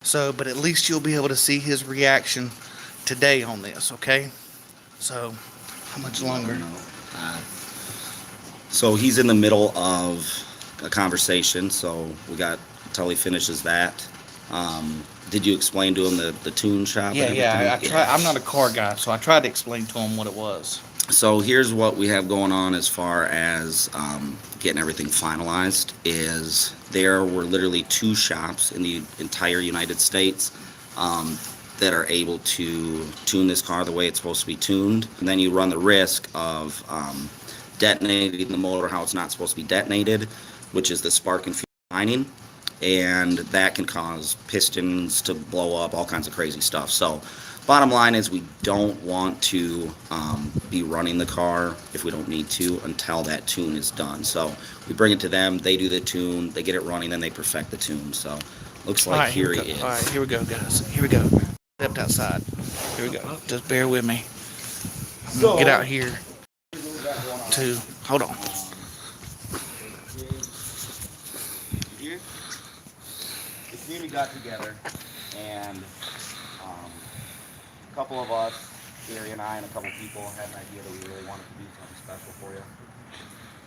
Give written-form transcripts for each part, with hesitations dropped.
So, but at least you'll be able to see his reaction today on this, okay? So, how much longer? Uh, so he's in the middle of a conversation, so we got until he finishes that. Did you explain to him the tune shop Yeah, and yeah. everything? I'm not a car guy, so I tried to explain to him what it was. So here's what we have going on as far as getting everything finalized. Is there were literally two shops in the entire United States that are able to tune this car the way it's supposed to be tuned, and then you run the risk of detonating the motor how it's not supposed to be detonated, which is the spark and fuel lining, and that can cause pistons to blow up, all kinds of crazy stuff. So bottom line is we don't want to be running the car if we don't need to until that tune is done. So we bring it to them, they do the tune, they get it running, then they perfect the tune. So looks All like right, here we he go. is. All right, here we go, guys. Here we go. Stepped outside. Here we go. Just bear with me. I'm gonna get out here to hold on. Here, the community got together, and a couple of us, Gary and I, and a couple people had an idea that we really wanted to do something special for you.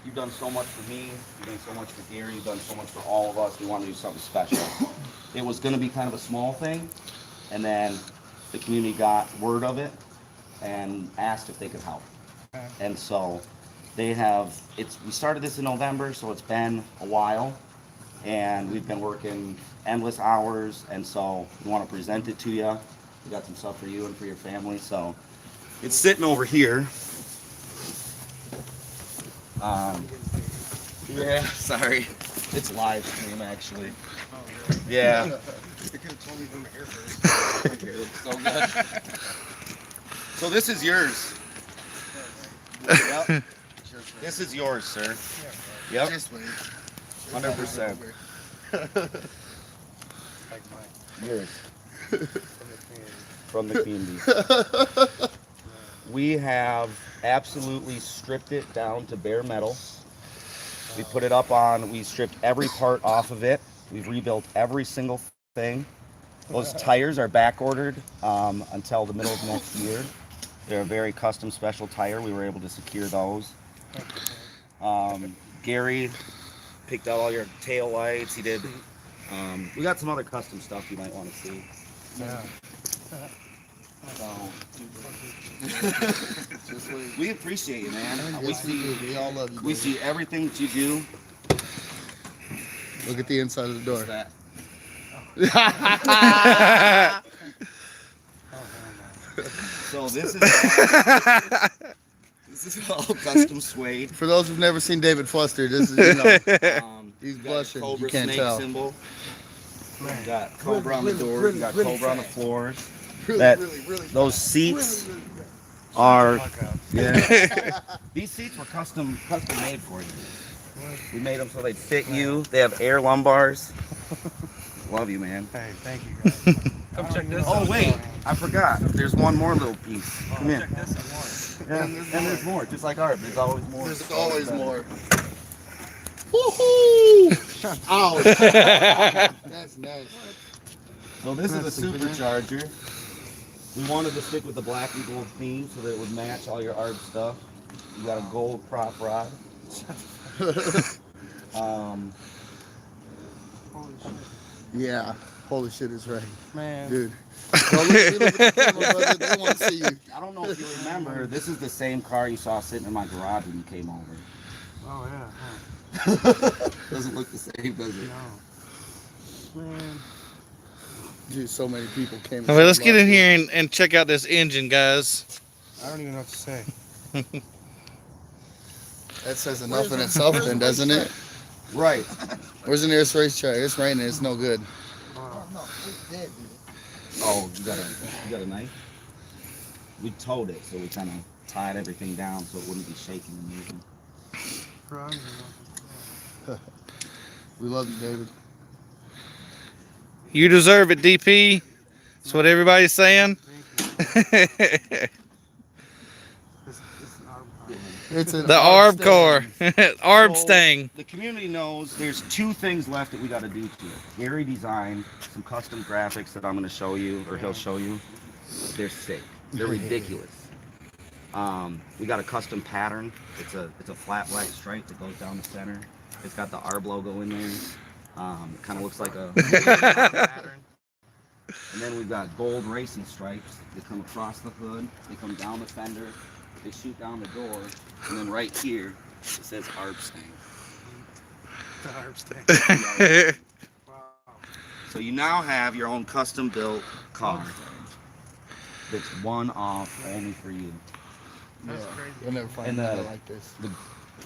You've done so much for me, you've done so much for Gary, you've done so much for all of us. We want to do something special. It was going to be kind of a small thing, and then the community got word of it and asked if they could help. And so they have, we started this in November, so it's been a while, and we've been working endless hours, and so we want to present it to you. We got some stuff for you and for your family, so it's sitting over here. Yeah, sorry. It's live stream, actually. Yeah. You could have told me from here first. So good. So this is yours. Yep. This is yours, sir. Yep. Just wait. 100%. Like mine. Yours. From the community. From the community. We have absolutely stripped it down to bare metal. We put it up on, we stripped every part off of it. We've rebuilt every single thing. Those tires are back ordered until the middle of next year. They're a very custom special tire. We were able to secure those. Gary picked out all your tail lights. He did. We got some other custom stuff you might want to see. Yeah. So, we appreciate you, man. We see, We all love you. we see everything that you do. Look at the inside of the door. That. So this is all custom suede. For those who've never seen David flustered, this is, you know, he's Got blushing. Cobra You can't snake tell. symbol. You got Cobra on the door. You got Cobra on the floors. Really, That- really. Those seats are. Yeah. These seats were custom made for you. We made them so they'd fit you. They have air lumbars. Love you, man. Hey, thank you guys. Come check this out. Oh wait, I forgot. There's one more little piece. Come here. Check this out. Yeah, and there's more. Just like ARB, there's always more. There's always more. Woohoo! Ow! That's nice. So this is a supercharger. We wanted to stick with the black and gold theme so that it would match all your ARB stuff. You got a gold prop rod. Yeah. Holy shit is right. Man. Dude. Well, look at the camera, brother. They want to see you. I don't know if you remember, this is the same car you saw sitting in my garage when you came over. Oh, yeah. Huh. Doesn't look the same, does it? No. Man. Dude, so many people came. All right, let's get in here and check out this engine, guys. I don't even know what to say. That says enough in itself, then, doesn't it? Right. Where's the nearest racetrack? It's raining. It's no good. Oh, you got a knife? We towed it, so we kind of tied everything down so it wouldn't be shaking and moving. We love you, David. You deserve it, DP. That's what everybody's saying. This is not a problem. It's an The ARB car. Stang. ARB So, Stang. The community knows there's 2 things left that we got to do to it. Gary designed some custom graphics that I'm going to show you, or he'll show you. They're sick. They're ridiculous. We got a custom pattern. It's a flat white stripe that goes down the center. It's got the ARB logo in there. Kind of looks like a pattern. And then we've got gold racing stripes. They come across the hood. They come down the fender. They shoot down the door. And then right here, it says ARB Stang. The ARB Stang. Wow. So you now have your own custom built car. That's one off only for you. That's crazy. You'll never find And nothing like this.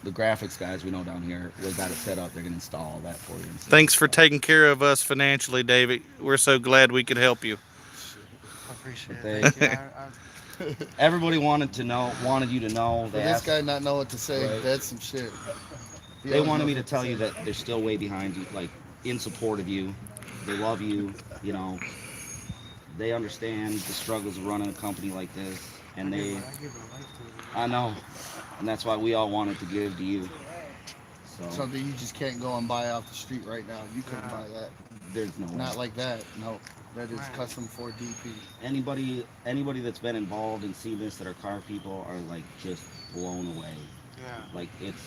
The graphics guys we know down here, we got it set up. They're gonna install all that for you. Thanks for taking care of us financially, David. We're so glad we could help you. I appreciate They- it. Thank you. Everybody wanted you to know. For They this asked, guy not know what to say, Right. that's some shit. He they don't wanted know me to what tell say. you that they're still way behind you, like in support of you. They love you. You know, they understand the struggles of running a company like this, and I they. give my life to it. I know, and that's why we all wanted to give to you. So Something you just can't go and buy off the street right now. You couldn't buy that. there's no way. Not like that. No. That is Right. custom for DP. Anybody that's been involved and seen this that are car people are like just blown away. Yeah. Like it's,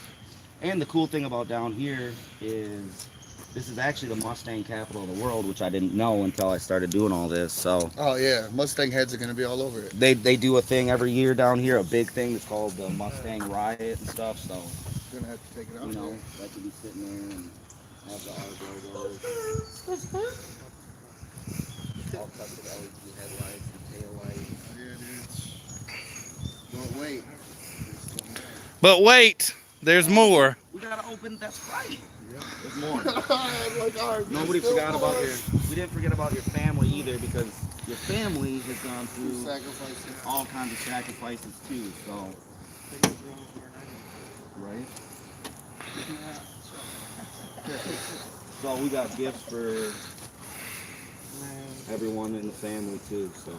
and the cool thing about down here is this is actually the Mustang capital of the world, which I didn't know until I started doing all this. So Oh yeah, Mustang heads are gonna be all over it. they do a thing every year down here, a big thing that's called the Mustang Riot and stuff. So Gonna have to take it out. you know there. that could be sitting there and have the ARB logo. All custom LED headlights and tail lights. Yeah, dude. Don't wait. But wait, there's more. We gotta open. That's right. Yep. There's more. Like ours. Nobody Still forgot about more. we didn't forget about your family either, because your family has gone through Sacrifices. all kinds of sacrifices too. So right. So we got gifts for everyone in the family too. So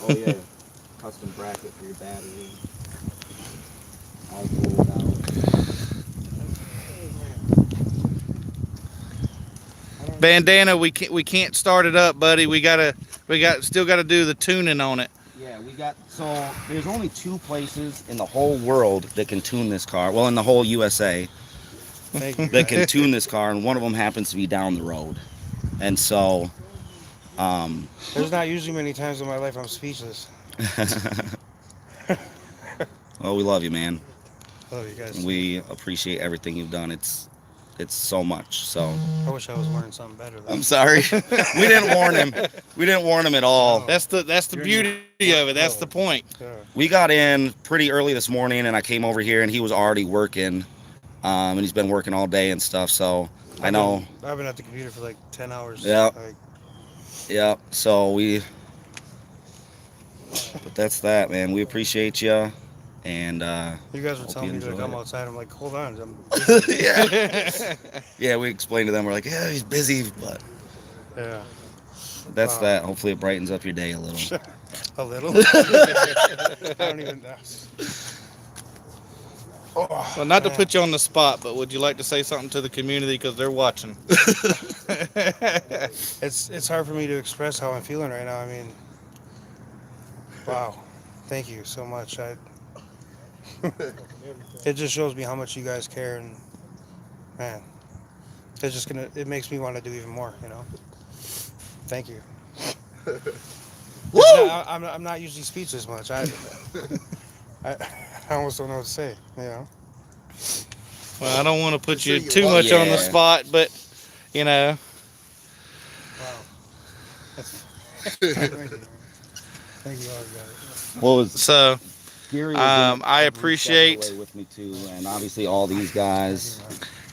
oh yeah, custom bracket for your battery. All rolled out. Bandana, we can't start it up, buddy. Still gotta do the tuning on it. Yeah, so there's only 2 places in the whole world that can tune this car. Well, in the whole USA Thank you. that can tune this car, and one of them happens to be down the road. And so, There's not usually many times in my life I'm speechless. well, we love you, man. Love you guys. We appreciate everything you've done. It's so much. So I wish I was wearing something better. Though. I'm sorry. We didn't warn him. We didn't warn him at all. That's the beauty of it. That's the point. Yeah. We got in pretty early this morning, and I came over here, and he was already working. And he's been working all day and stuff. So I know. I've been at the computer for like 10 hours. Yeah. Like, Yeah. So but that's that, man. We appreciate you. And you guys were Hope telling you me to enjoy come it. outside. I'm like, hold on. yeah, we explained to them. We're like, yeah, he's busy, but Yeah. that's Wow. that. Hopefully, it brightens up your day a little. A little. I don't even know. Oh, Well, not to man. put you on the spot, but would you like to say something to the community because they're watching? It's hard for me to express how I'm feeling right now. I mean, wow. Thank you so much. It just shows me how much you guys care, and man, it makes me want to do even more, you know. Thank you. I'm not usually speechless much. I almost don't know what to say, you know. Well, I don't want to put you So you too love much on the Yeah. spot, but you know, Wow. Thank you. Thank you all, guys. What was so Gary? I appreciate with me too, and obviously all these guys.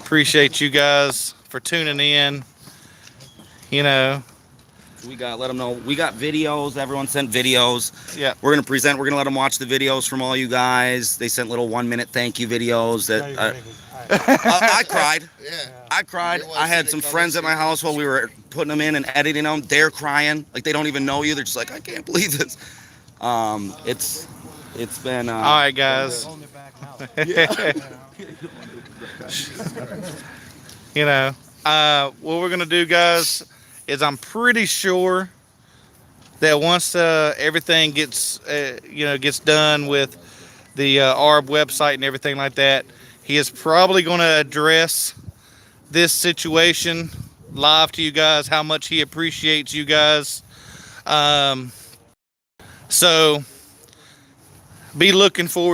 appreciate you guys for tuning in. You know, Let them know. We got videos. Everyone sent videos. yeah. We're gonna present. We're gonna let them watch the videos from all you guys. They sent little 1-minute thank you videos Now that you're gonna make me cry. I cried. Yeah. I cried. It was I had in some the friends at my house while we were putting them in and editing them. They're crying. Like they don't even know you. They're just like, I can't believe this. It's been. All right, guys. Holding it back now. You know, what we're gonna do, guys, is I'm pretty sure that once everything gets gets done with the ARB website and everything like that, he is probably going to address this situation live to you guys, how much he appreciates you guys. So be looking forward